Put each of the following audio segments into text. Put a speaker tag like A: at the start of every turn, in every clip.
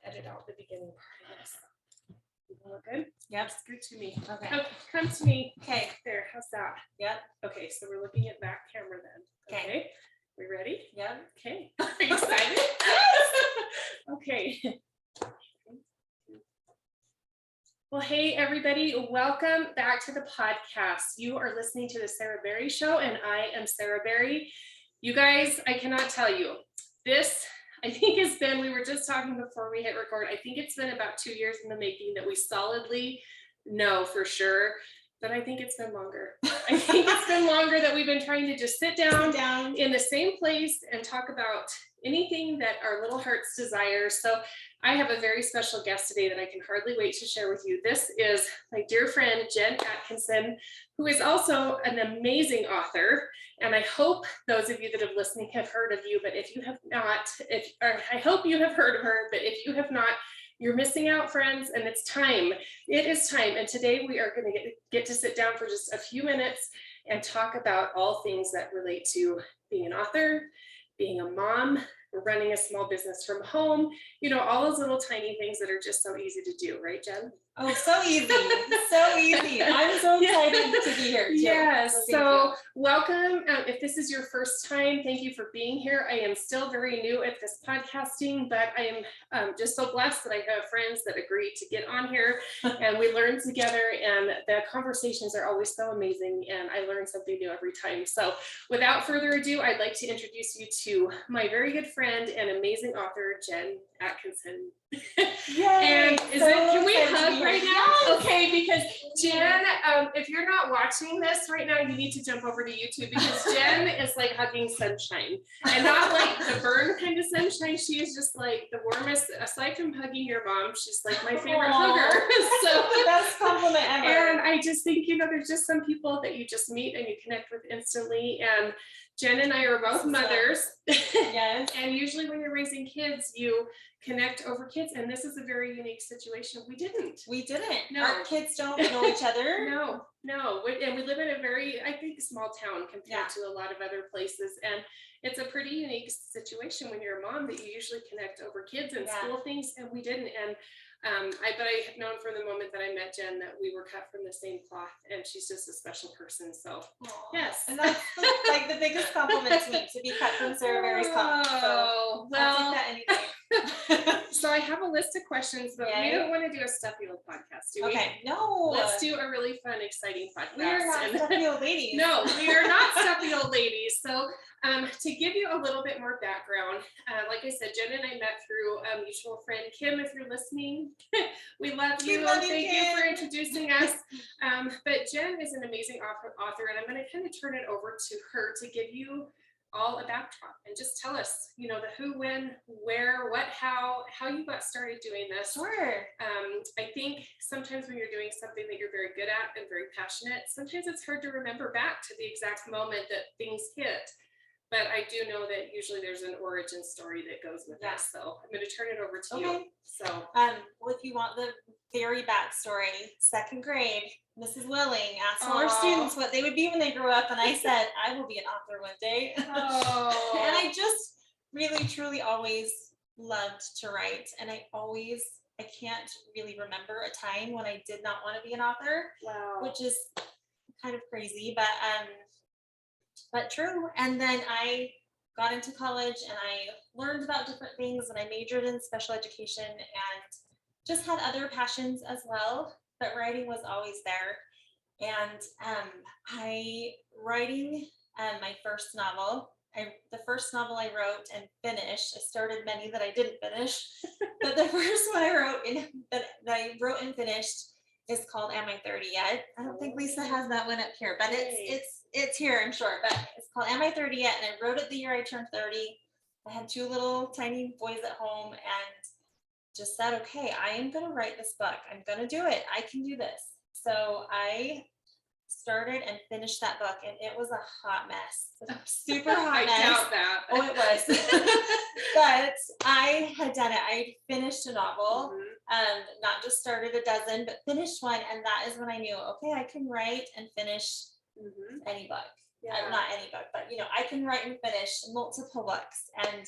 A: edit out the beginning part of this. You look good?
B: Yep.
A: It's good to me.
B: Okay.
A: Oh, come to me.
B: Okay.
A: There. How's that?
B: Yep.
A: Okay. So we're looking at back camera then.
B: Okay.
A: We ready?
B: Yep.
A: Okay. Are you excited? Okay. Well, hey, everybody. Welcome back to the podcast. You are listening to the Sarah Berry Show, and I am Sarah Berry. You guys, I cannot tell you. This, I think, has been, we were just talking before we hit record, I think it's been about 2 years in the making that we solidly know for sure, but I think it's been longer. I think it's been longer that we've been trying to just sit down in the same place and talk about anything that our little hearts desire. So I have a very special guest today that I can hardly wait to share with you. This is my dear friend, Jen Atkinson, who is also an amazing author. And I hope those of you that have listened have heard of you, but if you have not, I hope you have heard of her, but if you have not, you're missing out, friends, and it's time. It is time. And today we are going to get to sit down for just a few minutes and talk about all things that relate to being an author, being a mom, running a small business from home, you know, all those little tiny things that are just so easy to do, right, Jen?
B: Oh, so easy. So easy. I'm so excited to be here too.
A: Yes. So welcome. If this is your first time, thank you for being here. I am still very new at this podcasting, but I am just so blessed that I have friends that agreed to get on here and we learn together, and the conversations are always so amazing and I learn something new every time. So without further ado, I'd like to introduce you to my very good friend and amazing author, Jen Atkinson.
B: Yay,
A: and can we hug right now? Yes. Okay, because Jen, if you're not watching this right now, you need to jump over to YouTube, because Jen is like hugging sunshine, and not like the burn kind of sunshine. She is just like the warmest. Aside from hugging your mom, she's like my favorite hugger. So
B: the best compliment ever.
A: And I just think, you know, there's just some people that you just meet and you connect with instantly. And Jen and I are both mothers.
B: Yes.
A: And usually when you're raising kids, you connect over kids. And this is a very unique situation. We didn't. No.
B: Our kids don't know each other.
A: No. And we live in a very, I think, small town compared to a lot of other places. And it's a pretty unique situation when you're a mom that you usually connect over kids and school things. And we didn't. And but I have known from the moment that I met Jen that we were cut from the same cloth, and she's just a special person. So yes,
B: and that's like the biggest compliment to me, to be cut from Sarah Berry's cloth. So
A: well,
B: I'll take that anytime.
A: So I have a list of questions, but we don't want to do a stuffy old podcast, do we?
B: Okay, no.
A: Let's do a really fun, exciting podcast.
B: We are not stuffy old ladies.
A: No, we are not stuffy old ladies. So to give you a little bit more background, like I said, Jen and I met through a mutual friend, Kim, if you're listening. We love you. Thank you for introducing us. But Jen is an amazing author, and I'm going to kind of turn it over to her to give you all a backdrop and just tell us, you know, the who, when, where, what, how you got started doing this.
B: Sure.
A: I think sometimes when you're doing something that you're very good at and very passionate, sometimes it's hard to remember back to the exact moment that things hit. But I do know that usually there's an origin story that goes with that. So I'm going to turn it over to you. So,
B: well, if you want the very backstory, second grade, Mrs. Willing asked all her students what they would be when they grew up, and I said, I will be an author one day. And I just really, truly always loved to write, and I can't really remember a time when I did not want to be an author.
A: Wow.
B: Which is kind of crazy, but true. And then I got into college and I learned about different things, and I majored in special education and just had other passions as well, but writing was always there. And writing my first novel, the first novel I wrote and finished, I started many that I didn't finish, but the first one that I wrote and finished is called Am I 30 Yet? I don't think Lisa has that one up here, but it's here, I'm sure. But it's called Am I 30 Yet? And I wrote it the year I turned 30. I had 2 little tiny boys at home and just said, okay, I am going to write this book. I'm going to do it. I can do this. So I started and finished that book, and it was a hot mess, a super hot mess.
A: I doubt that.
B: Oh, it was. But I had done it. I finished a novel, not just started a dozen, but finished one. And that is when I knew, okay, I can write and finish any book. Not any book, but, you know, I can write and finish multiple books. And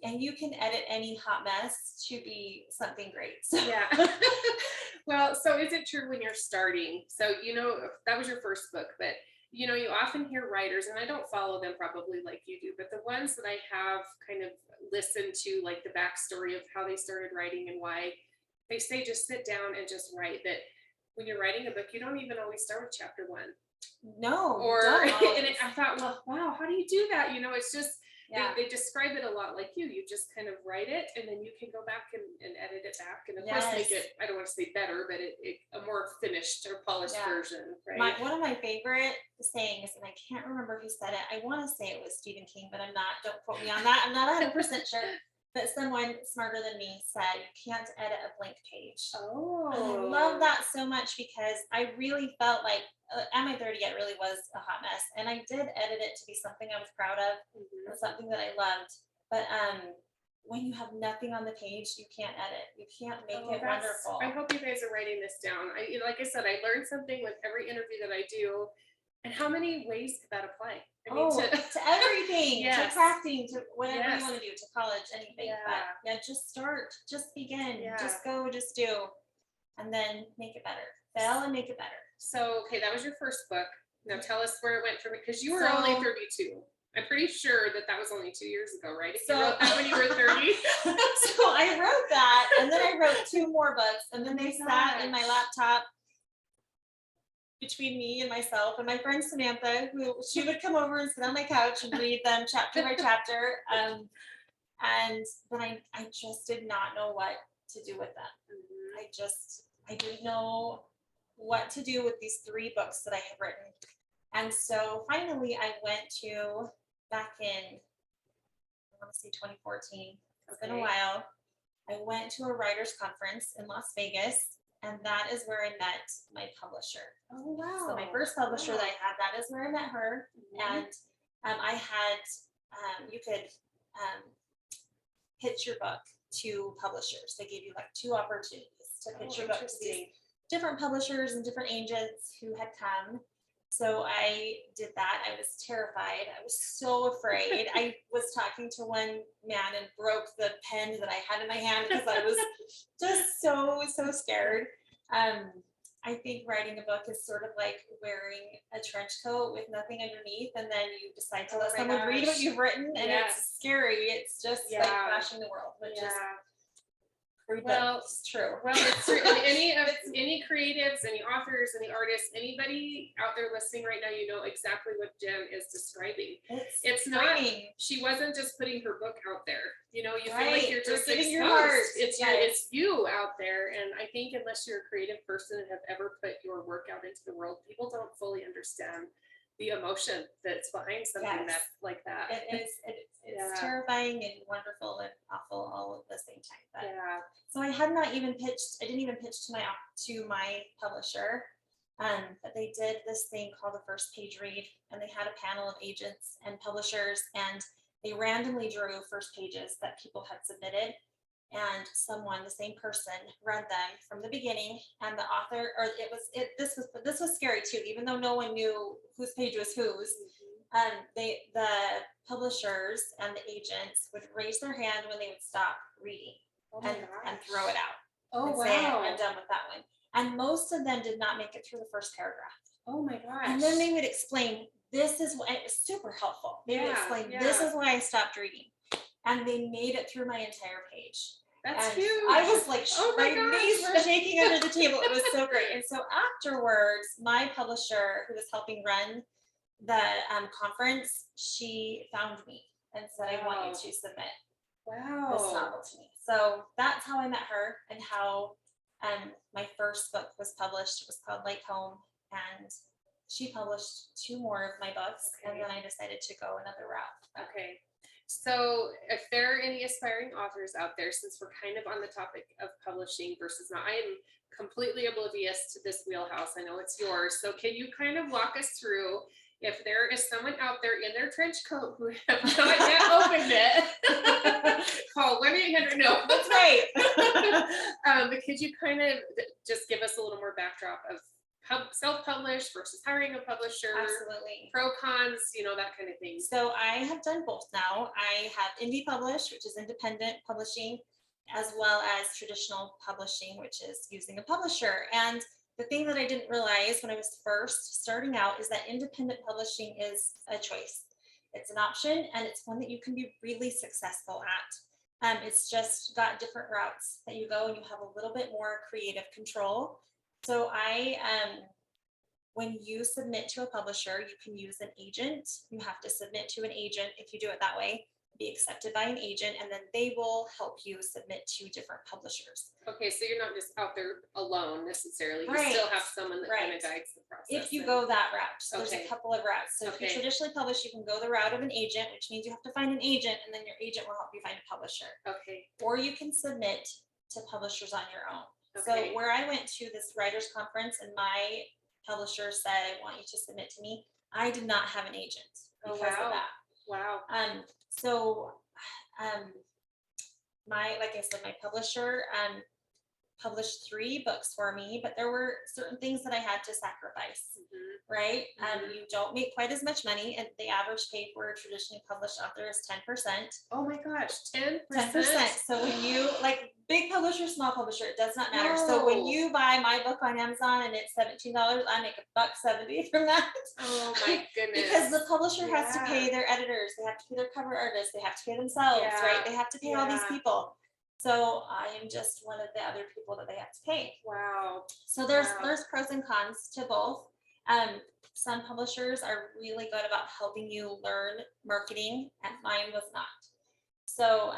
B: And you can edit any hot mess to be something great. So.
A: Yeah. Well, so is it true when you're starting? So, that was your first book, but you often hear writers, and I don't follow them probably like you do, but the ones that I have kind of listened to, like the backstory of how they started writing and why, they say just sit down and just write. That when you're writing a book, you don't even always start with chapter 1.
B: No,
A: And I thought, well, wow, how do you do that? It's just,
B: yeah.
A: they describe it a lot like you just kind of write it, and then you can go back and edit it back, and of course make it, I don't want to say better, but a more finished or polished version, right?
B: One of my favorite sayings, and I can't remember who said it, I want to say it was Stephen King, but I'm not, don't quote me on that, I'm not 100% sure, but someone smarter than me said, you can't edit a blank page.
A: Oh.
B: And I love that so much, because I really felt like at my 30, it really was a hot mess, and I did edit it to be something I was proud of, and something that I loved. But when you have nothing on the page, you can't edit. You can't make it wonderful.
A: I hope you guys are writing this down. Like I said, I learned something with every interview that I do. And how many ways could that apply? I mean,
B: to everything,
A: yes.
B: to crafting, to whatever
A: yes.
B: you want to do, to college, anything.
A: Yeah.
B: But yeah, just start, just begin, just go, just do, and then make it better. Fail and make it better.
A: So, okay, that was your first book. Now tell us where it went from, because you were only 32. I'm pretty sure that was only 2 years ago, right? If you wrote that when you were 30.
B: So I wrote that, and then I wrote 2 more books, and then they sat in my laptop between me and myself and my friend Samantha, who she would come over and sit on my couch and read them chapter by chapter. And then I just did not know what to do with them. I didn't know what to do with these 3 books that I had written. And so finally I went to, back in, I want to say 2014, it's been a while, I went to a writer's conference in Las Vegas, and that is where I met my publisher.
A: Oh, wow.
B: So my first publisher that I had, that is where I met her. And I had, you could pitch your book to publishers. They gave you like 2 opportunities to pitch your book to these different publishers and different agents who had come. So I did that. I was terrified. I was so afraid. I was talking to one man and broke the pen that I had in my hand because I was just so scared. I think writing a book is sort of like wearing a trench coat with nothing underneath, and then you decide to let someone read what you've written, and it's scary. It's just like crashing the world, which is it's true.
A: Well, it's true. And any creatives, any authors, any artists, anybody out there listening right now, you know exactly what Jen is describing. It's not. She wasn't just putting her book out there. You feel like you're just
B: giving
A: exposed.
B: Your heart.
A: It's you out there, and I think unless you're a creative person and have ever put your work out into the world, people don't fully understand the emotion that's behind something like that.
B: It's terrifying and wonderful and awful all at the same time. But, so I didn't even pitch to my publisher. But they did this thing called the first page read, and they had a panel of agents and publishers, and they randomly drew first pages that people had submitted. And the same person read them from the beginning, and the author, this was scary too, even though no one knew whose page was whose. The publishers and the agents would raise their hand when they would stop reading and throw it out.
A: Oh, wow.
B: Say, I'm done with that one. And most of them did not make it through the first paragraph.
A: Oh my gosh.
B: And then they would explain, this is what, it was super helpful. They would explain, this is why I stopped reading. And they made it through my entire page.
A: That's huge.
B: I was like, my knees were shaking under the table. It was so great. And so afterwards, my publisher, who was helping run the conference, she found me and said, I want you to submit this novel to me. So that's how I met her, and how my first book was published. It was called Like Home, and she published 2 more of my books, and then I decided to go another route.
A: Okay. So if there are any aspiring authors out there, since we're kind of on the topic of publishing versus not, I am completely oblivious to this wheelhouse. I know it's yours. So can you kind of walk us through, if there is someone out there in their trench coat who have not yet opened it, call 1-800, no.
B: That's right.
A: But could you kind of just give us a little more backdrop of self-published versus hiring a publisher,
B: Absolutely.
A: pro cons, that kind of thing.
B: So I have done both now. I have indie published, which is independent publishing, as well as traditional publishing, which is using a publisher. And the thing that I didn't realize when I was first starting out is that independent publishing is a choice. It's an option, and it's one that you can be really successful at. It's just got different routes that you go, and you have a little bit more creative control. So when you submit to a publisher, you can use an agent. You have to submit to an agent if you do it that way, be accepted by an agent, and then they will help you submit to different publishers.
A: Okay, so you're not just out there alone necessarily. You
B: Right.
A: still have someone that kind of
B: Right.
A: guides the process.
B: If you go that route. So
A: Okay.
B: there's a couple of routes. So if
A: Okay.
B: you traditionally publish, you can go the route of an agent, which means you have to find an agent, and then your agent will help you find a publisher.
A: Okay.
B: Or you can submit to publishers on your own.
A: Okay.
B: So where I went to this writers conference and my publisher said, I want you to submit to me, I did not have an agent because of that.
A: Wow.
B: So like I said, my publisher published 3 books for me, but there were certain things that I had to sacrifice, right? You don't make quite as much money, and the average pay for a traditionally published author is 10%.
A: Oh my gosh, 10%?
B: 10%. So when you, like, big publisher, small publisher, it does not matter.
A: No.
B: So when you buy my book on Amazon and it's $17, I make $1.70 from that.
A: Oh my goodness.
B: Because the publisher has to pay their editors, they have to pay their cover artists, they have to pay themselves, right? They have to pay all these people. So I am just one of the other people that they have to pay.
A: Wow.
B: So there's pros and cons to both. Some publishers are really good about helping you learn marketing, and mine was not. So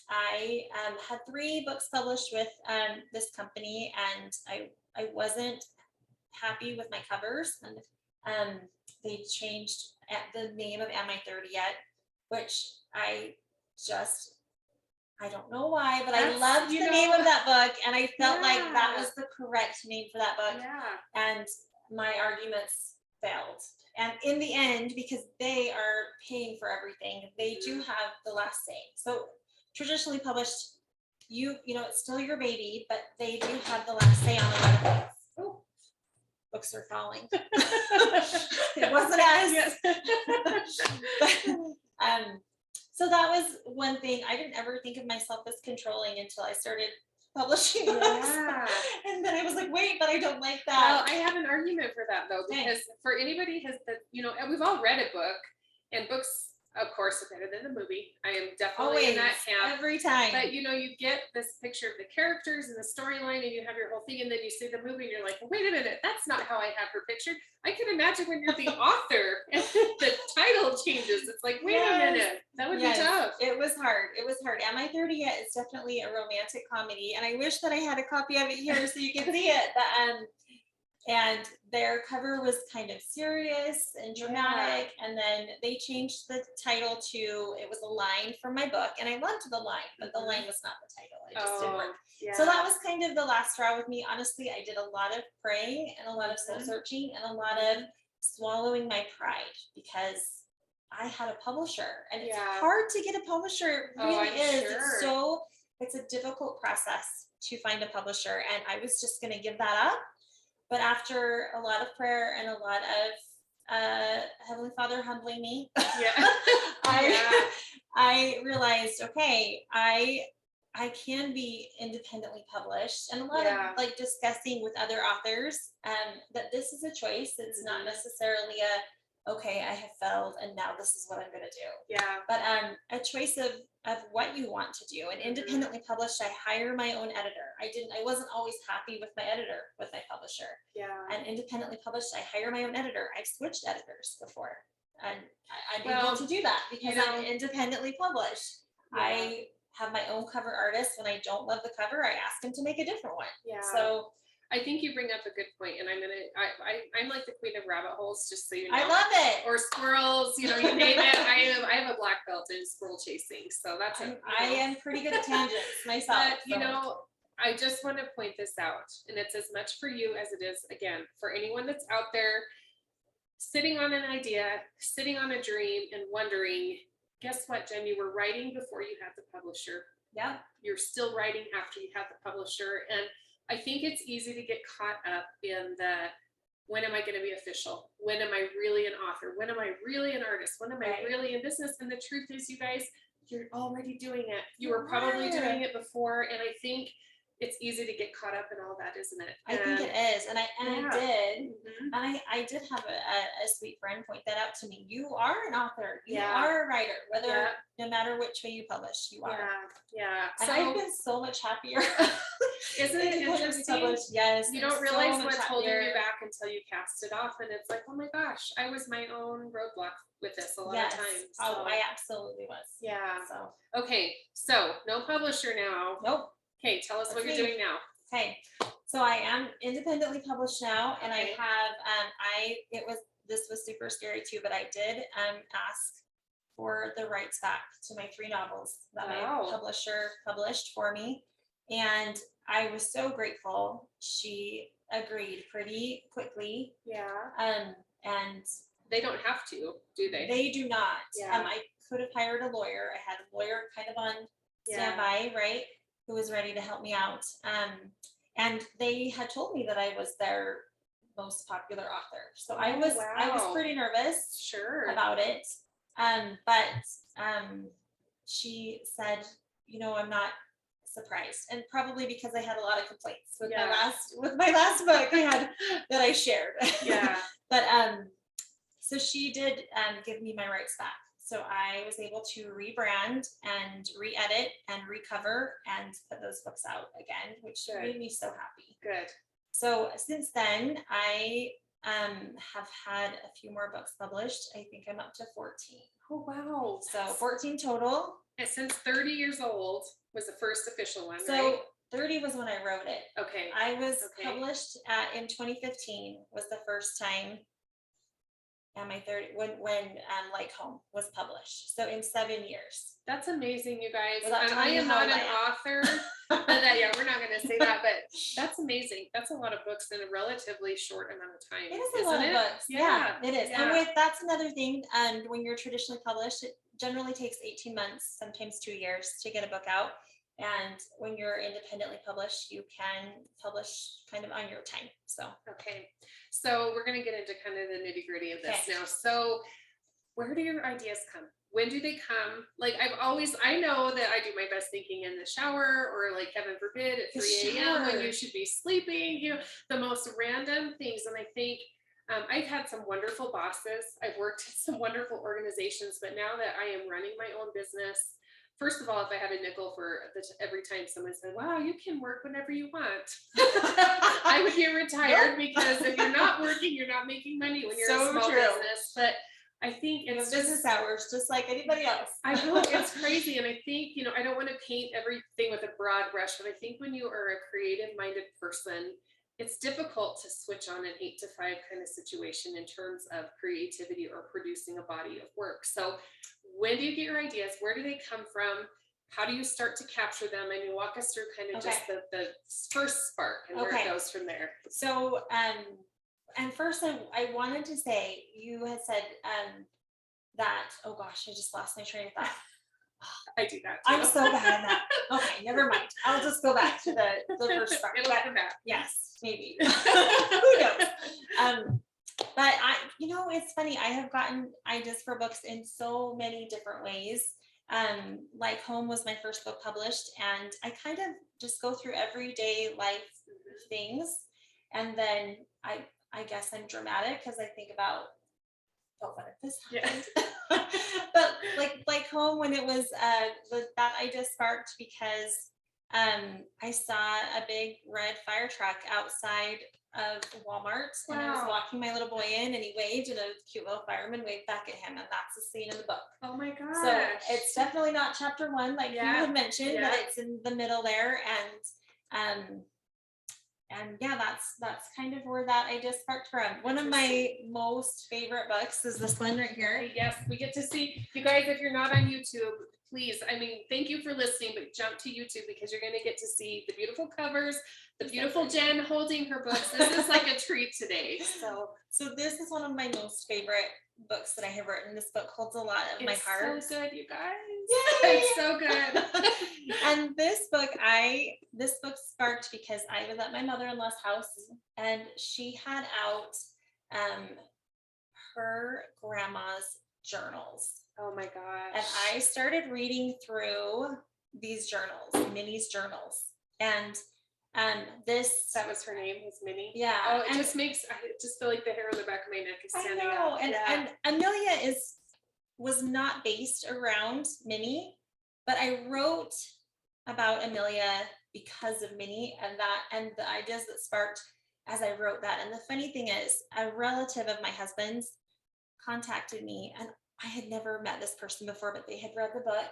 B: I had 3 books published with this company, and I wasn't happy with my covers, and they changed the name of Am I 30 Yet, which I don't know why, but I loved the name of that book, and I felt like that was the correct name for that book. And my arguments failed. And in the end, because they are paying for everything, they do have the last say. So traditionally published, it's still your baby, but they do have the last say on a lot of things. Oh, books are falling. It wasn't us. So that was one thing. I didn't ever think of myself as controlling until I started publishing books. And then I was like, wait, but I don't like that.
A: Well, I have an argument for that though, because for anybody and we've all read a book, and books, of course, are better than the movie. I am definitely in that camp.
B: Every time.
A: But you get this picture of the characters and the storyline, and you have your whole thing, and then you see the movie, and you're like, wait a minute, that's not how I have her pictured. I can imagine when you're the author and the title changes. It's like, wait a minute, that would be tough.
B: It was hard. Am I 30 Yet? It's definitely a romantic comedy, and I wish that I had a copy of it here so you can see it. And their cover was kind of serious and dramatic, and then they changed the title to, it was a line from my book, and I loved the line, but the line was not the title. It just didn't work. So that was kind of the last straw with me. Honestly, I did a lot of praying and a lot of soul searching and a lot of swallowing my pride, because I had a publisher, and it's hard to get a publisher. It really is. Sure. It's a difficult process to find a publisher, and I was just going to give that up. But after a lot of prayer and a lot of Heavenly Father humbling me, I realized, okay, I can be independently published, and a lot of like discussing with other authors that this is a choice. It's not necessarily okay, I have failed and now this is what I'm going to do. But a choice of what you want to do. And independently published, I hire my own editor. I wasn't always happy with my editor, with my publisher. And independently published, I hire my own editor. I've switched editors before, and I'm able to do that because I'm independently published. I have my own cover artist. When I don't love the cover, I ask him to make a different one. So
A: I think you bring up a good point, and I'm like the queen of rabbit holes, just so you know.
B: I love it.
A: Or squirrels, you name it. I have a black belt in squirrel chasing, so that's
B: I am pretty good at tangents myself.
A: But I just want to point this out, and it's as much for you as it is, again, for anyone that's out there sitting on an idea, sitting on a dream, and wondering. Guess what, Jen? You were writing before you had the publisher. You're still writing after you have the publisher, and I think it's easy to get caught up in the when am I going to be official? When am I really an author? When am I really an artist? When am I really in business? And the truth is, you guys, you're already doing it. You were probably doing it before. And I think it's easy to get caught up in all that, isn't it?
B: I think it is. And I did. And I did have a sweet friend point that out to me. You are an author. You are a writer, whether no matter which way you publish, you are.
A: Yeah.
B: And I've been so much happier.
A: Isn't it interesting?
B: Yes.
A: You don't realize what's holding you back until you cast it off. And it's like, oh my gosh, I was my own roadblock with this a lot of times.
B: So. Oh, I absolutely was.
A: Yeah. So okay. So no publisher now.
B: Nope.
A: Okay, tell us what you're doing now.
B: Okay, so I am independently published now, and I have this was super scary too, but I did ask for the rights back to my 3 novels that my publisher published for me, and I was so grateful. She agreed pretty quickly.
A: Yeah.
B: And
A: they don't have to, do they?
B: They do not.
A: Yeah.
B: I could have hired a lawyer. I had a lawyer kind of on standby, right? Who was ready to help me out. And they had told me that I was their most popular author. So I was pretty nervous about it. But she said, I'm not surprised. And probably because I had a lot of complaints with my last book I had that I shared.
A: Yeah.
B: But so she did give me my rights back. So I was able to rebrand and re-edit and recover and put those books out again, which made me so happy.
A: Good.
B: So since then, I have had a few more books published. I think I'm up to 14.
A: Oh, wow.
B: So 14 total.
A: And since 30 years old was the first official one,
B: so
A: right?
B: 30 was when I wrote it.
A: Okay.
B: I was published in 2015 was the first time. And my 30 when Like Home was published. So in 7 years.
A: That's amazing, you guys. I am not an author. We're not going to say that, but that's amazing. That's a lot of books in a relatively short amount of time.
B: It is a lot of books. Yeah, it is. Yeah. And that's another thing. And when you're traditionally published, it generally takes 18 months, sometimes 2 years to get a book out. And when you're independently published, you can publish kind of on your time. So
A: we're going to get into kind of the nitty gritty of this now. So where do your ideas come? When do they come? Like I know that I do my best thinking in the shower, or like heaven forbid at 3 a.m. when you should be sleeping, the most random things. And I think I've had some wonderful bosses. I've worked in some wonderful organizations, but now that I am running my own business, first of all, if I had a nickel for every time someone said, wow, you can work whenever you want, I would get retired, because if you're not working, you're not making money when you're a small business. But I think it's
B: business hours, just like anybody else.
A: I know, it's crazy. And I think, I don't want to paint everything with a broad brush, but I think when you are a creative minded person, it's difficult to switch on an 8 to 5 kind of situation in terms of creativity or producing a body of work. So when do you get your ideas? Where do they come from? How do you start to capture them? I mean, walk us through kind of just the first spark and where it goes from there.
B: So, and first I wanted to say, you had said that, oh gosh, I just lost my train of thought.
A: I do that too.
B: I'm so bad at that. Okay, never mind. I'll just go back to the first spark.
A: It'll come back.
B: Yes, maybe. Who knows? But it's funny. I have gotten ideas for books in so many different ways. Like Home was my first book published, and I kind of just go through everyday life things. And then I guess I'm dramatic because I think about, what if this happened? But like Home, when it was that idea sparked because I saw a big red fire truck outside of Walmart, and I was walking my little boy in, and he waved, and a cute little fireman waved back at him, and that's the scene in the book.
A: Oh my gosh.
B: So it's definitely not chapter 1 like you had mentioned, but it's in the middle there, and that's kind of where that idea sparked from. One of my most favorite books is this one right here.
A: Yes, we get to see, you guys, if you're not on YouTube, please, thank you for listening, but jump to YouTube, because you're going to get to see the beautiful covers, the beautiful Jen holding her books. This is like a treat today.
B: So this is one of my most favorite books that I have written. This book holds a lot of my heart.
A: It's so good, you guys.
B: Yay!
A: It's so good.
B: And this book sparked because I was at my mother-in-law's house, and she had out her grandma's journals.
A: Oh my
B: And
A: gosh.
B: I started reading through these journals, Minnie's journals. And this
A: That was her name, was Minnie.
B: Yeah.
A: Oh, it just makes, I just feel like the hair on the back of my neck is standing up.
B: And Amelia was not based around Minnie, but I wrote about Amelia because of Minnie and the ideas that sparked as I wrote that. And the funny thing is, a relative of my husband's contacted me, and I had never met this person before, but they had read the book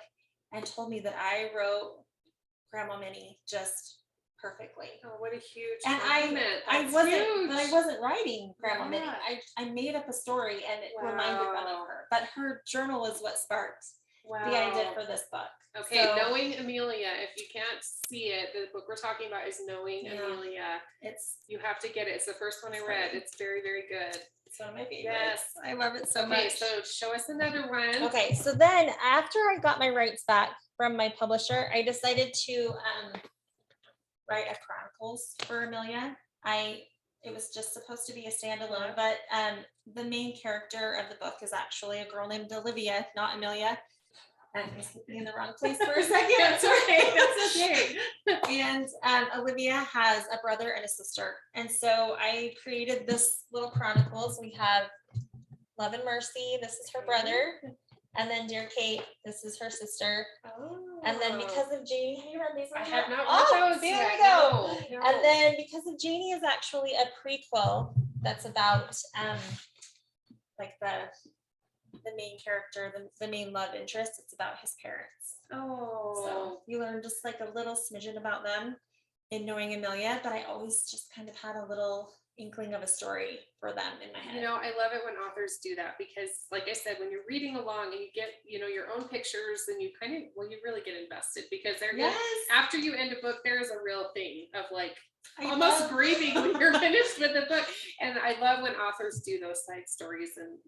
B: and told me that I wrote Grandma Minnie just perfectly.
A: Oh, what a huge
B: And
A: compliment.
B: I wasn't writing Grandma Minnie.
A: Yeah.
B: I made up a story and it reminded them of her. But her journal is what sparked
A: Wow.
B: the idea for this book.
A: Okay,
B: So,
A: Knowing Amelia. If you can't see it, the book we're talking about is Knowing Amelia. You have to get it. It's the first one I read. It's very, very good.
B: It's one of my favorites.
A: Yes.
B: I love it so much.
A: Okay, so show us another one.
B: Okay, so then after I got my rights back from my publisher, I decided to write a chronicles for Amelia. It was just supposed to be a standalone, but the main character of the book is actually a girl named Olivia, not Amelia. I was looking in the wrong place for a second.
A: That's okay. That's okay.
B: And Olivia has a brother and a sister. And so I created this little chronicles. We have Love and Mercy. This is her brother. And then Dear Kate, this is her sister.
A: Oh.
B: And then because of Janie, have you read these?
A: I have not
B: There
A: read those
B: we
A: yet.
B: go.
A: No.
B: And then because of Janie is actually a prequel that's about like the main character, the main love interest. It's about his parents.
A: Oh.
B: So you learn just like a little smidgen about them in Knowing Amelia, but I always just kind of had a little inkling of a story for them in my head.
A: You know, I love it when authors do that because, like I said, when you're reading along and you get, your own pictures, and you kind of, you really get invested because they're good. After you end a book, there is a real thing of like almost grieving when you're finished with the book. And I love when authors do those side stories and,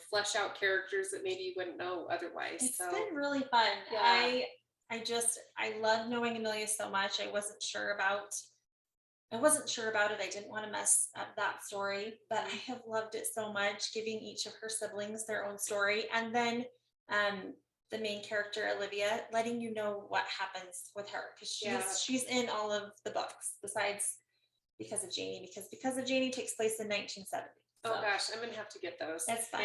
A: flesh out characters that maybe you wouldn't know otherwise.
B: It's been really fun.
A: Yeah.
B: I love Knowing Amelia so much. I wasn't sure about it. I didn't want to mess up that story, but I have loved it so much, giving each of her siblings their own story. And then the main character, Olivia, letting you know what happens with her, because she's in all of the books besides Because of Janie, because of Janie takes place in 1970.
A: So. Oh gosh, I'm going to have to get those.
B: That's fun.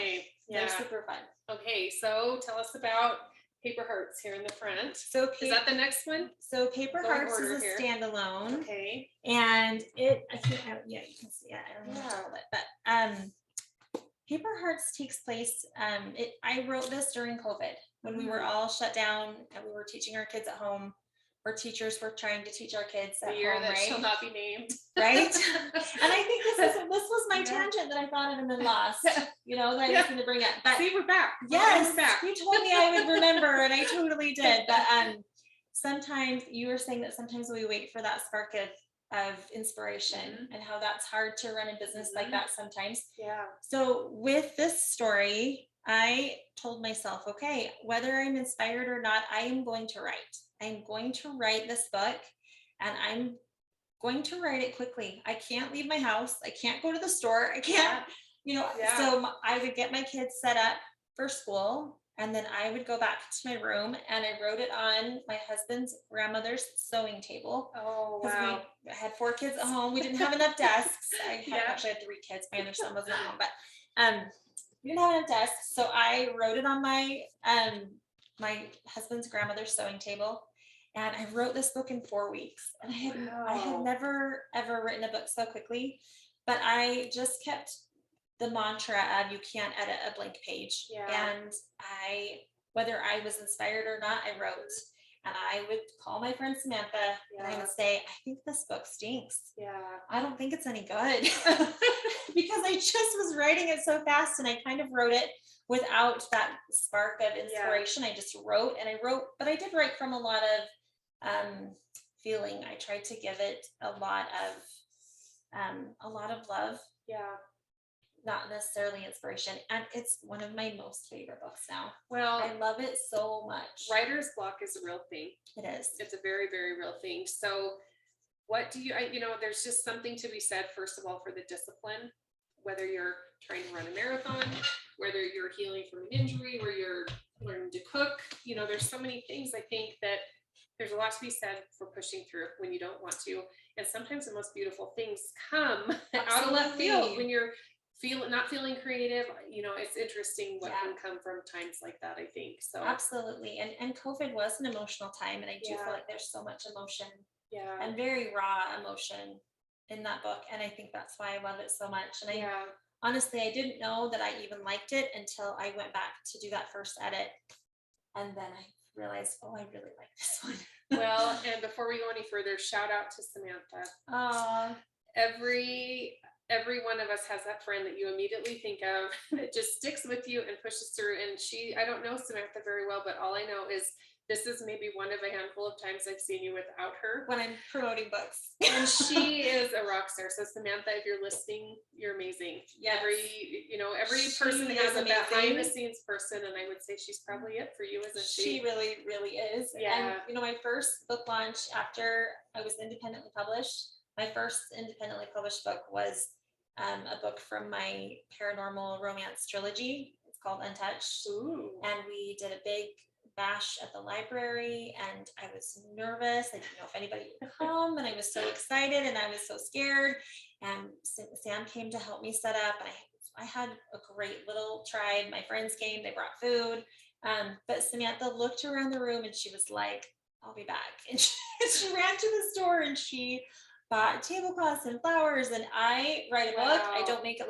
B: They're super fun.
A: Okay, so tell us about Paper Hearts here in the front.
B: So
A: is that the next one?
B: So Paper Hearts is a standalone.
A: Okay.
B: And you can see it. I don't know how to hold it, but Paper Hearts takes place. I wrote this during COVID when we were all shut down and we were teaching our kids at home. Or teachers were trying to teach our kids at home,
A: that shall not be named.
B: Right? And I think this was my tangent that I thought of and then lost, that I was going to bring up. But
A: see, we're back.
B: Yes,
A: we're back.
B: You told me I would remember, and I totally did. But sometimes you were saying that sometimes we wait for that spark of inspiration, and how that's hard to run a business like that sometimes.
A: Yeah.
B: So with this story, I told myself, okay, whether I'm inspired or not, I am going to write. I'm going to write this book, and I'm going to write it quickly. I can't leave my house. I can't go to the store. I can't, So I would get my kids set up for school, and then I would go back to my room, and I wrote it on my husband's grandmother's sewing table.
A: Oh, wow.
B: We had 4 kids at home. We didn't have enough desks. I actually had 3 kids. My other son wasn't at home, but we didn't have enough desks. So I wrote it on my husband's grandmother's sewing table, and I wrote this book in 4 weeks. And I had never ever written a book so quickly, but I just kept the mantra of you can't edit a blank page. And whether I was inspired or not, I wrote. And I would call my friend Samantha and I would say, I think this book stinks. I don't think it's any good. Because I just was writing it so fast, and I kind of wrote it without that spark of inspiration. I just wrote, but I did write from a lot of feeling. I tried to give it a lot of love. Not necessarily inspiration. And it's one of my most favorite books now. Well, I love it so much.
A: Writer's block is a real thing.
B: It is.
A: It's a very, very real thing. So what do you, there's just something to be said, first of all, for the discipline whether you're trying to run a marathon, whether you're healing from an injury, where you're learning to cook, there's so many things. I think that there's a lot to be said for pushing through when you don't want to. And sometimes the most beautiful things come out of left field when you're not feeling creative. It's interesting what can come from times like that, I think. So
B: absolutely. And COVID was an emotional time, and I do feel like there's so much emotion and very raw emotion in that book. And I think that's why I love it so much. And honestly, I didn't know that I even liked it until I went back to do that first edit. And then I realized, I really like this one.
A: Well, and before we go any further, shout out to Samantha. Every one of us has that friend that you immediately think of that just sticks with you and pushes through. And I don't know Samantha very well, but all I know is this is maybe one of a handful of times I've seen you without her.
B: When I'm promoting books.
A: And she is a rock star. So Samantha, if you're listening, you're amazing. Yes. Every person has a behind the scenes person, and I would say she's probably it for you, isn't she?
B: She really, really is.
A: Yeah.
B: And my first book launch after I was independently published, my first independently published book was a book from my paranormal romance trilogy. It's called Untouched.
A: Ooh.
B: And we did a big bash at the library, and I was nervous. I didn't know if anybody would come, and I was so excited, and I was so scared. And Sam came to help me set up, and I had a great little tribe. My friends came, they brought food. But Samantha looked around the room and she was like, I'll be back. And she ran to the store and she bought tablecloths and flowers. And I write a book. I don't make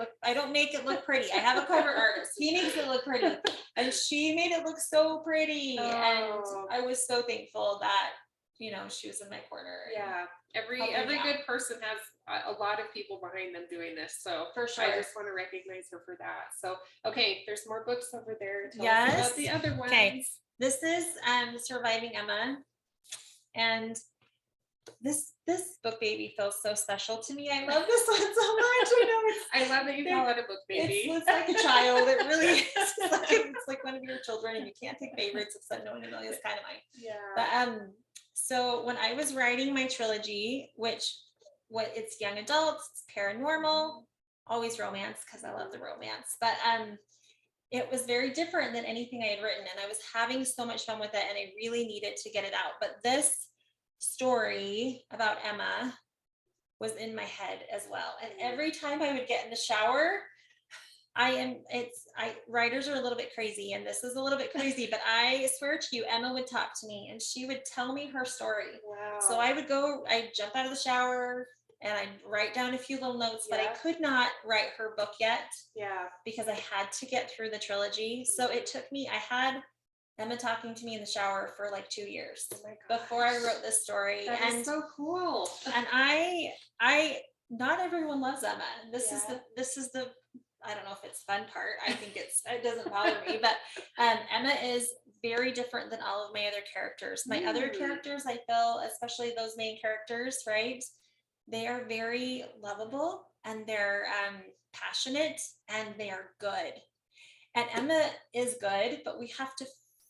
B: it look pretty. I have a cover artist. He makes it look pretty. And she made it look so pretty. And I was so thankful that, she was in my corner.
A: Yeah. Every good person has a lot of people behind them doing this. So
B: for sure.
A: I just want to recognize her for that. So, okay, there's more books over there. Tell us about the other ones.
B: Okay. This is Surviving Emma. And this book baby feels so special to me. I love this one so much.
A: I love that you call it a book baby.
B: It's like a child. It really is. It's like one of your children, and you can't take favorites except knowing it really is kind of mine.
A: Yeah.
B: But so when I was writing my trilogy, it's young adults, it's paranormal, always romance because I love the romance. But it was very different than anything I had written, and I was having so much fun with it, and I really needed to get it out. But this story about Emma was in my head as well. And every time I would get in the shower, writers are a little bit crazy, and this is a little bit crazy, but I swear to you, Emma would talk to me and she would tell me her story.
A: Wow.
B: So I'd jump out of the shower and I'd write down a few little notes, but I could not write her book yet.
A: Yeah.
B: Because I had to get through the trilogy. So it took me, I had Emma talking to me in the shower for like 2 years before I wrote this story.
A: That is so cool.
B: And I not everyone loves Emma. This is the I don't know if it's fun part. I think it doesn't bother me, but Emma is very different than all of my other characters. My other characters, I feel, especially those main characters, right? They are very lovable, and they're passionate, and they are good. And Emma is good, but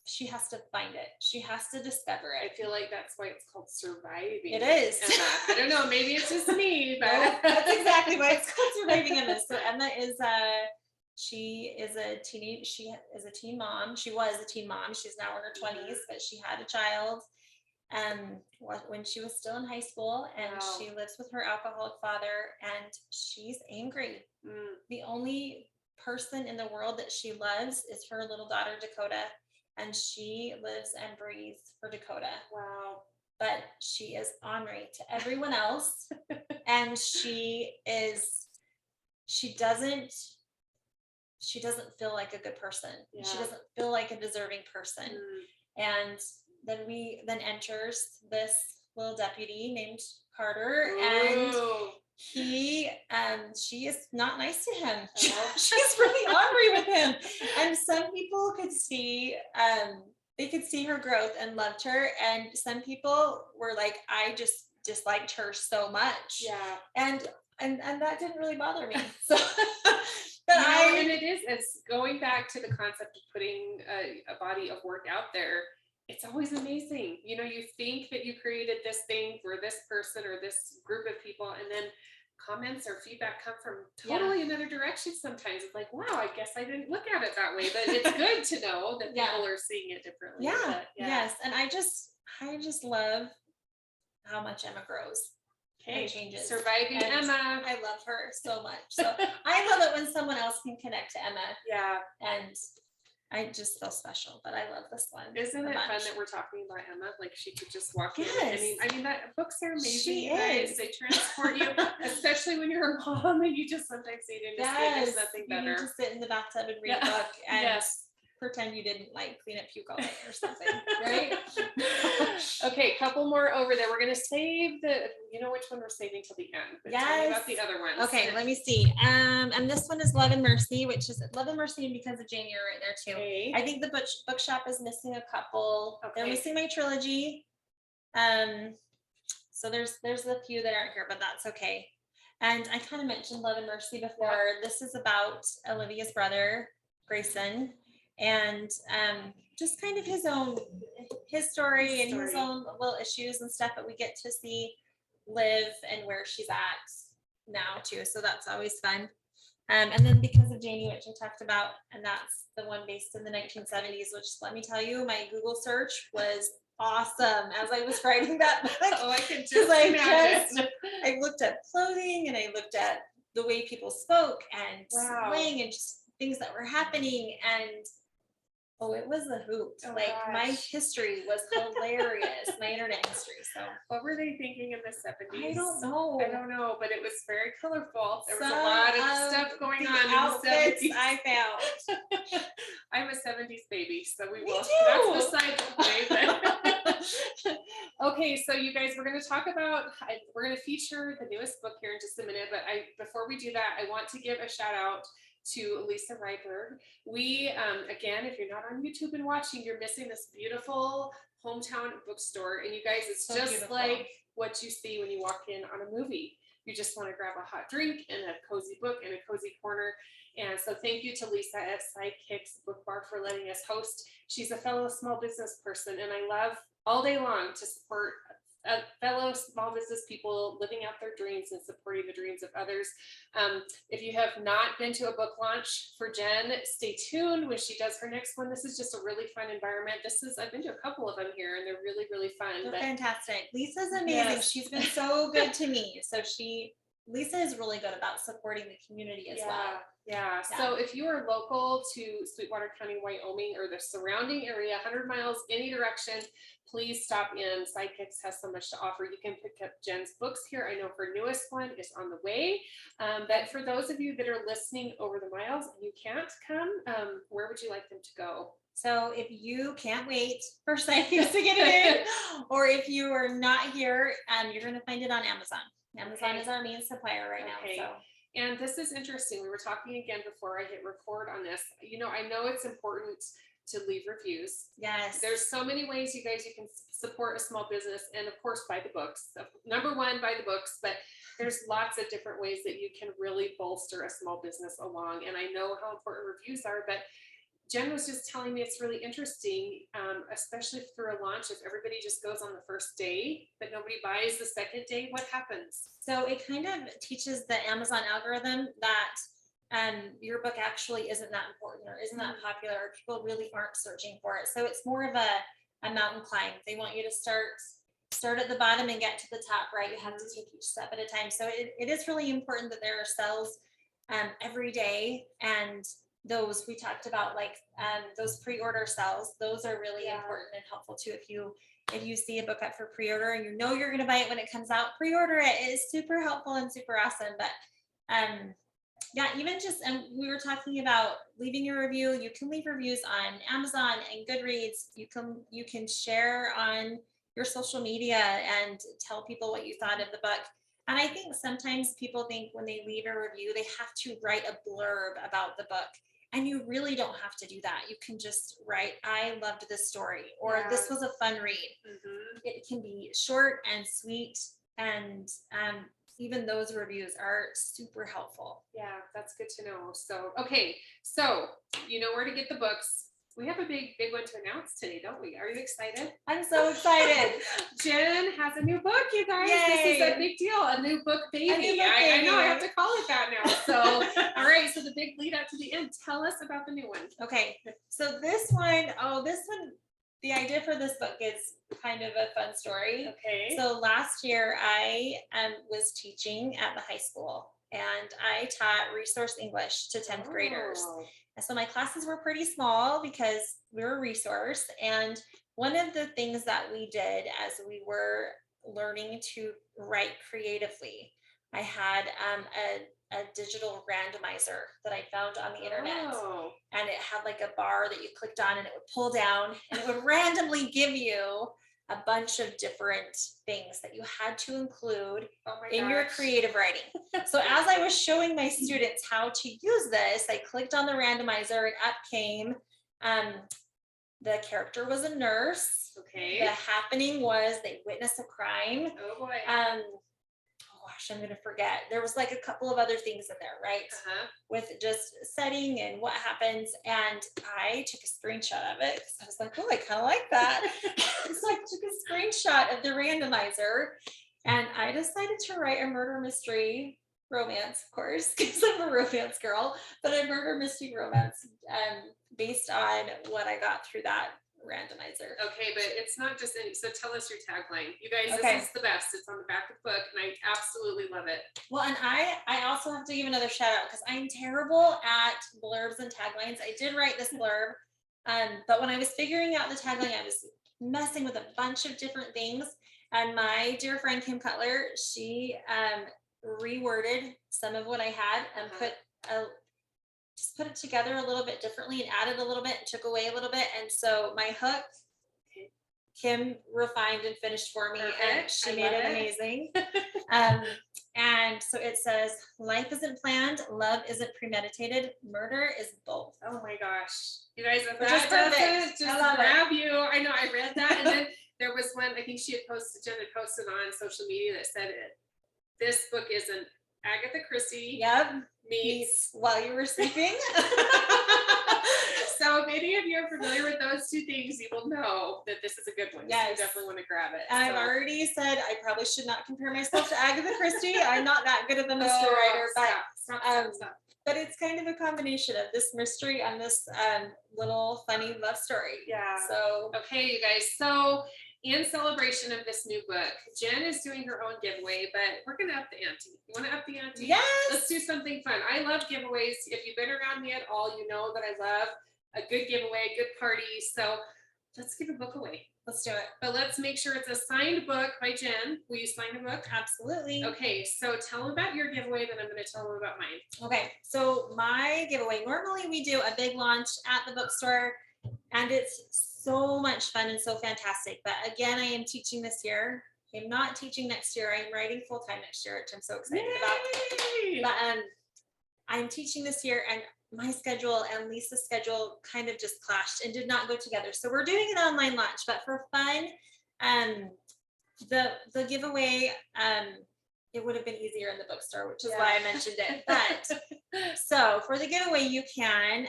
B: she has to find it. She has to discover it.
A: I feel like that's why it's called Surviving.
B: It is.
A: Emma. I don't know. Maybe it's just me, but
B: no, that's exactly why it's called Surviving Emma. So Emma is she is a teen mom. She was a teen mom. She's now in her 20s, but she had a child when she was still in high school, and she lives with her alcoholic father, and she's angry. The only person in the world that she loves is her little daughter Dakota, and she lives and breathes for Dakota.
A: Wow.
B: But she is ornery to everyone else, and she doesn't feel like a good person. She doesn't feel like a deserving person. And then enters this little deputy named Carter.
A: Ooh.
B: And she is not nice to him. She's really ornery with him. And some people could see they could see her growth and loved her, and some people were like, I just disliked her so much. And that didn't really bother me. So but
A: and it's going back to the concept of putting a body of work out there. It's always amazing. You think that you created this thing for this person or this group of people, and then comments or feedback come from totally another direction sometimes. It's like, wow, I guess I didn't look at it that way, but it's good to know that people are seeing it differently.
B: Yeah. Yes. And I just love how much Emma grows.
A: Okay.
B: Changes.
A: Surviving Emma.
B: I love her so much. So I love it when someone else can connect to Emma.
A: Yeah.
B: And I just feel special, but I love this one.
A: Isn't it fun that we're talking about Emma? Like she could just walk in.
B: Yes.
A: I mean that books are amazing.
B: She
A: guys.
B: is.
A: They transport you, especially when you're a mom and you just sometimes need to just there's nothing better.
B: You need to sit in the bathtub and read a book and pretend you didn't like clean up puke all day or something, right?
A: Okay, couple more over there. We're gonna save you know which one we're saving till the end. But tell me about the other ones.
B: Okay, let me see. And this one is Love and Mercy, which is Love and Mercy because of Jane, you're right there too.
A: Okay.
B: I think the bookshop is missing a couple. Okay. They're missing my trilogy. So there's a few that aren't here, but that's okay. And I kind of mentioned Love and Mercy before. Yeah. This is about Olivia's brother, Grayson, and just kind of his story and his own little issues and stuff, but we get to see Liv and where she's at now too, so that's always fun. And then Because of Janie, which I talked about, and that's the one based in the 1970s, which let me tell you, my Google search was awesome as I was writing that book.
A: Oh, I can just imagine.
B: I looked at clothing and I looked at the way people spoke and slang and just things that were happening, and it was a hoot. My history was hilarious. My internet history. So
A: what were they thinking in the 70s?
B: I don't know,
A: but it was very colorful. There was a lot of stuff going on in the 70s.
B: I found.
A: I'm a 70s baby, so we will.
B: Too.
A: That's beside the point. Okay, so you guys, we're going to talk about. We're going to feature the newest book here in just a minute, but before we do that, I want to give a shout out to Lisa Ryberg. We, again, if you're not on YouTube and watching, you're missing this beautiful hometown bookstore. And you guys, it's so just beautiful. Like what you see when you walk in on a movie. You just want to grab a hot drink and a cozy book and a cozy corner. And so thank you to Lisa at Sidekicks Book Bar for letting us host. She's a fellow small business person, and I love all day long to support fellow small business people living out their dreams and supporting the dreams of others. If you have not been to a book launch for Jen, stay tuned when she does her next one. This is just a really fun environment. I've been to a couple of them here and they're really, really fun.
B: They're fantastic. Lisa's amazing. Yes. She's been so good to me. So Lisa is really good about supporting the community as well.
A: Yeah. So if you are local to Sweetwater County, Wyoming, or the surrounding area, 100 miles any direction, please stop in. Sidekicks has so much to offer. You can pick up Jen's books here. I know her newest one is on the way. But for those of you that are listening over the miles and you can't come, where would you like them to go?
B: So if you can't wait for Sidekicks to get it in, or if you are not here, you're going to find it on Amazon. Amazon is our main supplier right now. So.
A: And this is interesting. We were talking again before I hit record on this. I know it's important to leave reviews.
B: Yes.
A: There's so many ways you can support a small business, and of course, buy the books. So, number one, buy the books, but there's lots of different ways that you can really bolster a small business along. And I know how important reviews are, but Jen was just telling me it's really interesting, especially through a launch, if everybody just goes on the first day, but nobody buys the second day, what happens?
B: So it kind of teaches the Amazon algorithm that your book actually isn't that important or isn't that popular, or people really aren't searching for it. So it's more of a mountain climb. They want you to start at the bottom and get to the top, right? You have to take each step at a time. So it is really important that there are sales every day, and those we talked about, like those pre-order sales, those are really important and helpful too. If you see a book up for pre-order and you know you're going to buy it when it comes out, pre-order it. It is super helpful and super awesome. But even just, and we were talking about leaving your review. You can leave reviews on Amazon and Goodreads. You can share on your social media and tell people what you thought of the book. And I think sometimes people think when they leave a review, they have to write a blurb about the book. And you really don't have to do that. You can just write, I loved this story, or this was a fun read. Mm-hmm. It can be short and sweet, and even those reviews are super helpful.
A: Yeah, that's good to know. So, okay, so you know where to get the books. We have a big one to announce today, don't we? Are you excited?
B: I'm so excited.
A: Jen has a new book, you guys.
B: Yay.
A: This is a big deal. A new book baby.
B: A new book
A: I know I
B: baby.
A: have to call it that now. So, all right. So the big lead up to the end. Tell us about the new one.
B: Okay. So this one, the idea for this book is kind of a fun story.
A: Okay.
B: So last year I was teaching at the high school and I taught resource English to 10th graders. And so my classes were pretty small because we were resource. And one of the things that we did as we were learning to write creatively, I had a digital randomizer that I found on the internet. And it had like a bar that you clicked on and it would pull down and it would randomly give you a bunch of different things that you had to include in your creative writing. So as I was showing my students how to use this, I clicked on the randomizer and up came, the character was a nurse.
A: Okay.
B: The happening was they witnessed a crime.
A: Oh boy.
B: Gosh, I'm gonna forget. There was like a couple of other things in there, right? With just setting and what happens. And I took a screenshot of it because I was like, oh, I kind of like that. So I took a screenshot of the randomizer and I decided to write a murder mystery romance, of course, because I'm a romance girl, but a murder mystery romance based on what I got through that randomizer.
A: Okay, but it's not just any, so tell us your tagline. You guys,
B: Okay.
A: This is the best. It's on the back of the book and I absolutely love it.
B: Well, and I also have to give another shout out because I'm terrible at blurbs and taglines. I did write this blurb, but when I was figuring out the tagline, I was messing with a bunch of different things. And my dear friend Kim Cutler, she reworded some of what I had and just put it together a little bit differently and added a little bit and took away a little bit. And so my hook, Kim refined and finished for me. And she made it amazing. And so it says, life isn't planned, love isn't premeditated, murder is both.
A: Oh my gosh. You guys, if
B: Which
A: that
B: is perfect.
A: just grab you. I know, I read that. And then there was one, I think Jen had posted on social media that said this book is an Agatha Christie meets
B: While You Were Sleeping.
A: So if any of you are familiar with those two things, you will know that this is a good one.
B: Yes.
A: So you definitely want to grab it.
B: And I've already said I probably should not compare myself to Agatha Christie. I'm not that good of a mystery writer,
A: stop.
B: But it's kind of a combination of this mystery and this little funny love story.
A: Yeah.
B: So
A: okay, you guys. So in celebration of this new book, Jen is doing her own giveaway, but we're gonna up the ante. You want to up the ante?
B: Yes.
A: Let's do something fun. I love giveaways. If you've been around me at all, you know that I love a good giveaway, a good party. So let's give a book away.
B: Let's do it.
A: But let's make sure it's a signed book by Jen. Will you sign the book?
B: Absolutely.
A: Okay, so tell them about your giveaway, then I'm going to tell them about mine.
B: Okay, so my giveaway, normally we do a big launch at the bookstore and it's so much fun and so fantastic. But again, I am teaching this year. I'm not teaching next year. I'm writing full-time next year, which I'm so excited
A: Yay!
B: about. But I'm teaching this year and my schedule and Lisa's schedule kind of just clashed and did not go together. So we're doing an online launch, but for fun, the giveaway, it would have been easier in the bookstore, which is why I mentioned it. But so for the giveaway, you can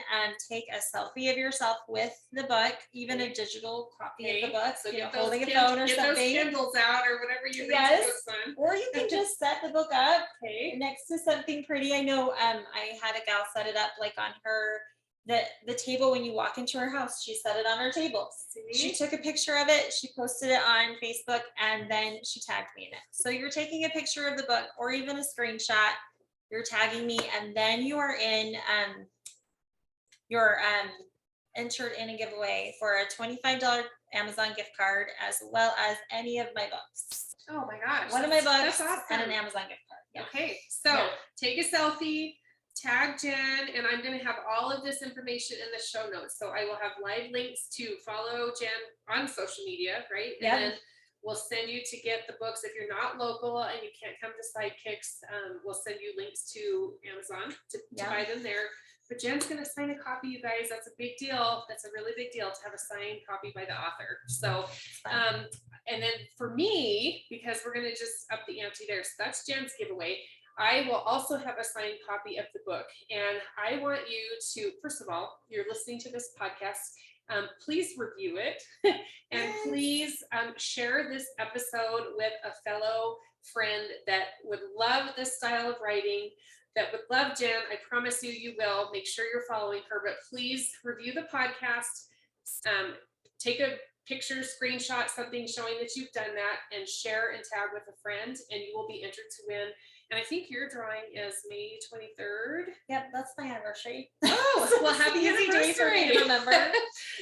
B: take a selfie of yourself with the book, even a digital copy of the book. So you know, holding a phone or something.
A: Get those Kindles out or whatever you think is fun.
B: Or you can just set the book up next to something pretty. I know I had a gal set it up like on her the table when you walk into her house. She set it on her table. She took a picture of it, she posted it on Facebook, and then she tagged me in it. So you're taking a picture of the book or even a screenshot, you're tagging me, and then you are in you're entered in a giveaway for a $25 Amazon gift card, as well as any of my books.
A: Oh my gosh.
B: One of my books
A: awesome.
B: and an Amazon gift card.
A: Yeah. Okay, so take a selfie, tag Jen, and I'm going to have all of this information in the show notes. So I will have live links to follow Jen on social media, right?
B: Yeah.
A: And then we'll send you to get the books. If you're not local and you can't come to Sidekicks, we'll send you links to Amazon to buy them there. But Jen's going to sign a copy, you guys. That's a big deal. That's a really big deal to have a signed copy by the author. So, and then for me, because we're going to just up the ante there. So that's Jen's giveaway. I will also have a signed copy of the book. And I want you to, first of all, you're listening to this podcast Please review it and please share this episode with a fellow friend that would love this style of writing, that would love Jen. I promise you, you will. Make sure you're following her, but please review the podcast. Take a picture, screenshot, something showing that you've done that, and share and tag with a friend, and you will be entered to win. And I think your drawing is May 23rd.
B: Yep, that's my anniversary.
A: Oh, well, happy
B: Easy day for me
A: anniversary.
B: to remember.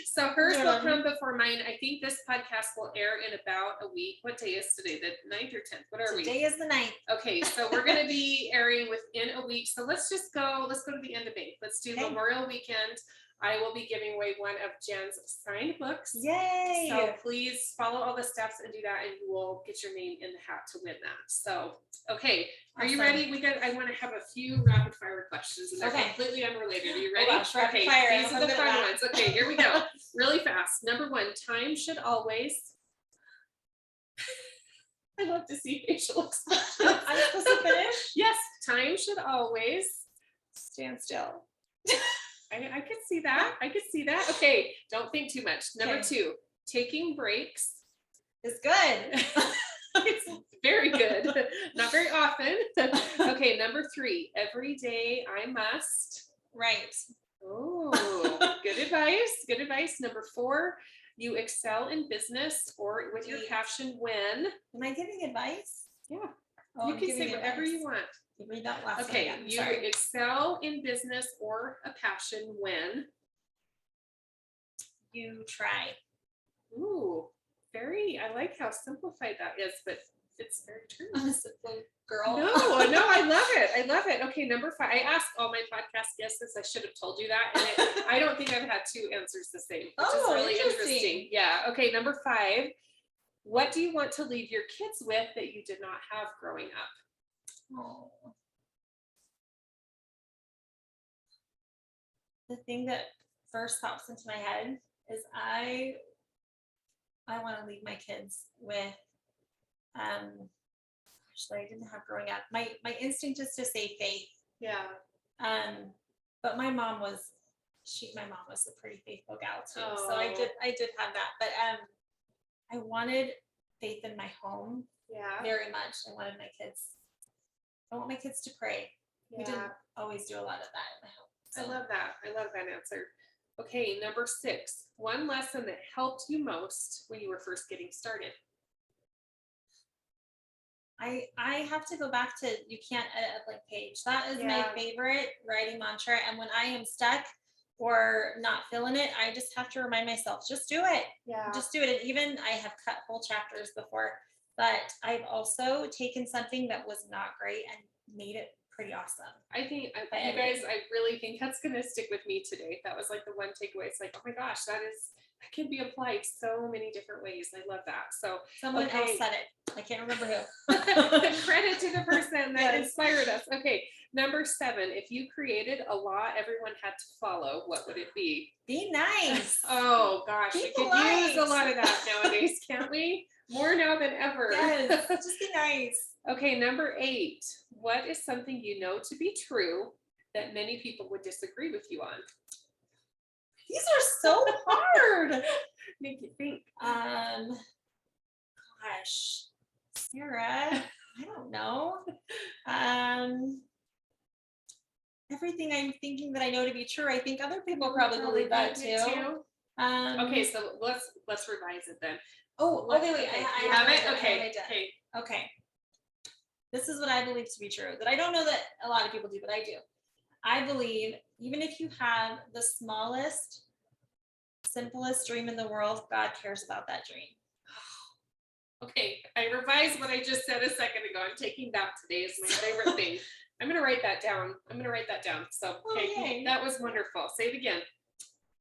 A: So hers will come before mine. I think this podcast will air in about a week. What day is today? The 9th or 10th? What are we?
B: Today is the 9th.
A: Okay, so we're going to be airing within a week. So let's go to the end of May. Let's do Memorial Weekend. I will be giving away one of Jen's signed books.
B: Yay!
A: So please follow all the steps and do that, and you will get your name in the hat to win that. So, okay, are you ready? I want to have a few rapid fire questions, and they're completely unrelated. Are you ready?
B: Oh, gosh, rapid fire.
A: These are the fun ones. Okay, here we go. Really fast. Number 1, time should always. I love to see facial expressions.
B: I'm supposed to finish?
A: Yes, time should always
B: Stand still.
A: I could see that. I could see that. Okay, don't think too much. Number 2, taking breaks
B: is good.
A: It's very good. Not very often. Okay, number 3, every day I must.
B: Right.
A: Oh, good advice. Good advice. Number 4, you excel in business or with your passion when.
B: Am I giving advice?
A: Yeah.
B: Oh,
A: you can say whatever you want.
B: Read that last
A: Okay,
B: one.
A: you excel in business or a passion when
B: you try.
A: Ooh, I like how simplified that is, but it's very true.
B: I'm a simple girl.
A: No, I love it. I love it. Okay, number 5. I asked all my podcast guests this. I should have told you that. And I don't think I've had 2 answers the same, which is really interesting. Yeah. Okay, number 5. What do you want to leave your kids with that you did not have growing up?
B: Oh. The thing that first pops into my head is I want to leave my kids with that I didn't have growing up. My instinct is to say faith.
A: Yeah.
B: But my mom was a pretty faithful gal too.
A: Oh.
B: So I did have that. But I wanted faith in my home.
A: Yeah.
B: Very much. I want my kids to pray.
A: Yeah.
B: We didn't always do a lot of that in my home. So.
A: I love that answer. Okay, number 6. One lesson that helped you most when you were first getting started.
B: I have to go back to you can't edit a blank page. That is my favorite writing mantra. And when I am stuck or not feeling it, I just have to remind myself, just do it.
A: Yeah.
B: Just do it. And even I have cut whole chapters before, but I've also taken something that was not great and made it pretty awesome.
A: I think you guys, I really think that's going to stick with me today. That was like the one takeaway. It's like, oh my gosh, that can be applied so many different ways. I love that. So
B: someone else said it. I can't remember who.
A: Credit to the person that inspired us. Okay. Number 7, if you created a law everyone had to follow, what would it be?
B: Be nice.
A: Oh gosh, we could use a lot of that nowadays, can't we? More now than ever.
B: Yes, just be nice.
A: Okay, number 8. What is something you know to be true that many people would disagree with you on?
B: These are so hard.
A: Make you think.
B: Gosh, Sarah, I don't know. Everything I'm thinking that I know to be true, I think other people probably believe that too.
A: Okay, so let's revise it then.
B: Oh, okay, wait.
A: Okay.
B: I
A: You have it?
B: Okay. Okay. This is what I believe to be true. That I don't know that a lot of people do, but I do. I believe even if you have the smallest, simplest dream in the world, God cares about that dream.
A: Okay, I revised what I just said a second ago. I'm taking back today is my favorite thing. I'm going to write that down. So, okay, that was wonderful. Say it again.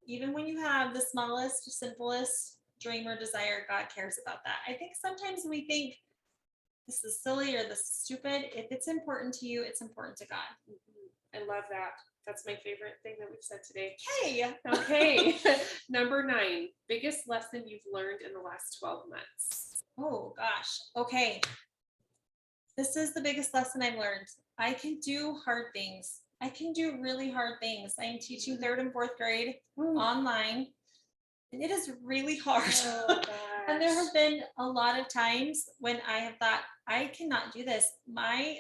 B: Even when you have the smallest, simplest dream or desire, God cares about that. I think sometimes we think this is silly or this is stupid. If it's important to you, it's important to God.
A: I love that. That's my favorite thing that we've said today.
B: Okay.
A: Number 9, biggest lesson you've learned in the last 12 months.
B: Oh gosh. Okay. This is the biggest lesson I've learned. I can do hard things. I can do really hard things. I'm teaching 3rd and 4th grade online. And it is really hard.
A: Oh,
B: And there
A: gosh.
B: have been a lot of times when I have thought, I cannot do this. My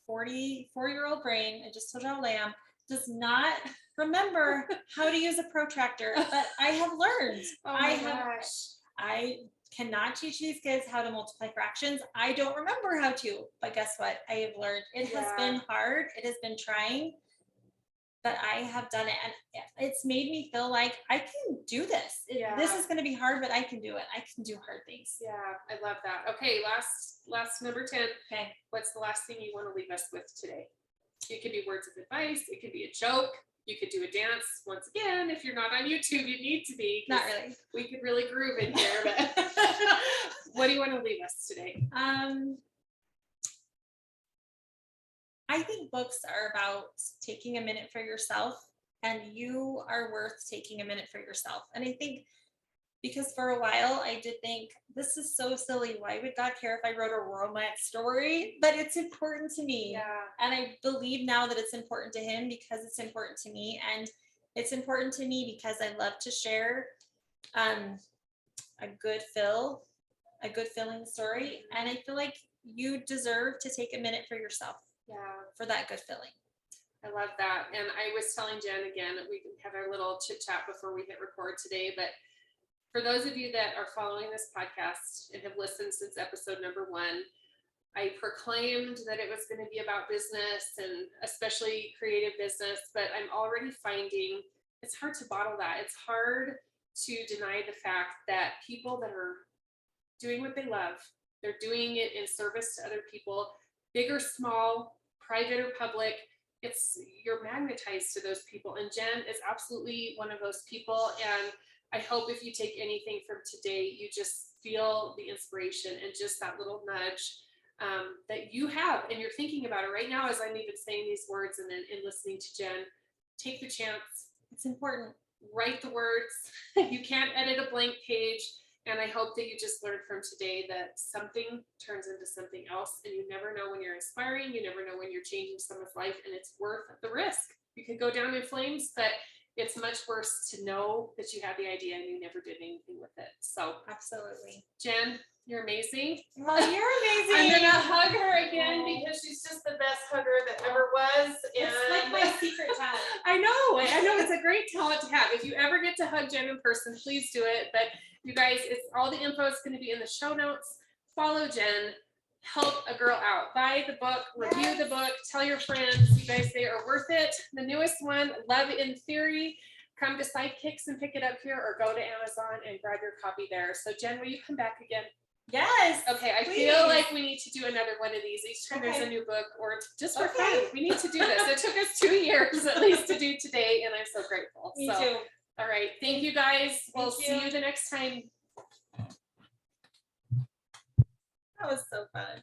B: 44-year-old brain, I just told you how I am, does not remember how to use a protractor, but I have learned.
A: Oh my gosh.
B: I cannot teach these kids how to multiply fractions. I don't remember how to, but guess what? I have learned. It has been hard. It has been trying, but I have done it, and it's made me feel like I can do this. This is going to be hard, but I can do it. I can do hard things.
A: Yeah, I love that. Okay, last number 10.
B: Okay.
A: What's the last thing you want to leave us with today? It could be words of advice. It could be a joke. You could do a dance. Once again, if you're not on YouTube, you need to be.
B: Not really.
A: We could really groove in here, but what do you want to leave us today?
B: I think books are about taking a minute for yourself, and you are worth taking a minute for yourself. And I think because for a while I did think, this is so silly. Why would God care if I wrote a romance story? But it's important to me.
A: Yeah.
B: And I believe now that it's important to him because it's important to me. And it's important to me because I love to share a good filling story. And I feel like you deserve to take a minute for yourself.
A: Yeah.
B: For that good feeling.
A: I love that. And I was telling Jen again, we had our little chit chat before we hit record today, but for those of you that are following this podcast and have listened since episode number 1, I proclaimed that it was going to be about business and especially creative business, but I'm already finding it's hard to bottle that. It's hard to deny the fact that people that are doing what they love, they're doing it in service to other people, big or small, private or public, you're magnetized to those people. And Jen is absolutely one of those people. And I hope if you take anything from today, you just feel the inspiration and just that little nudge that you have, and you're thinking about it right now as I'm even saying these words and then listening to Jen. Take the chance.
B: It's important.
A: Write the words. You can't edit a blank page. And I hope that you just learned from today that something turns into something else, and you never know when you're inspiring, you never know when you're changing someone's life, and it's worth the risk. You could go down in flames, but it's much worse to know that you had the idea and you never did anything with it. So
B: absolutely.
A: Jen, you're amazing.
B: Well, you're amazing.
A: I'm gonna hug her again because she's just the best hugger that ever was. And
B: it's like my secret talent.
A: I know it's a great talent to have. If you ever get to hug Jen in person, please do it. But you guys, it's all the info is going to be in the show notes. Follow Jen, help a girl out. Buy the book, review the book, tell your friends. You guys, they are worth it. The newest one, Love in Theory. Come to Sidekicks and pick it up here, or go to Amazon and grab your copy there. So Jen, will you come back again?
B: Yes.
A: Okay, I feel like we need to do another one of these. Each time there's a new book, or just for fun. We need to do this. It took us 2 years at least to do today, and I'm so grateful.
B: Me too.
A: All right. Thank you guys. We'll see you the next time.
B: That was so fun.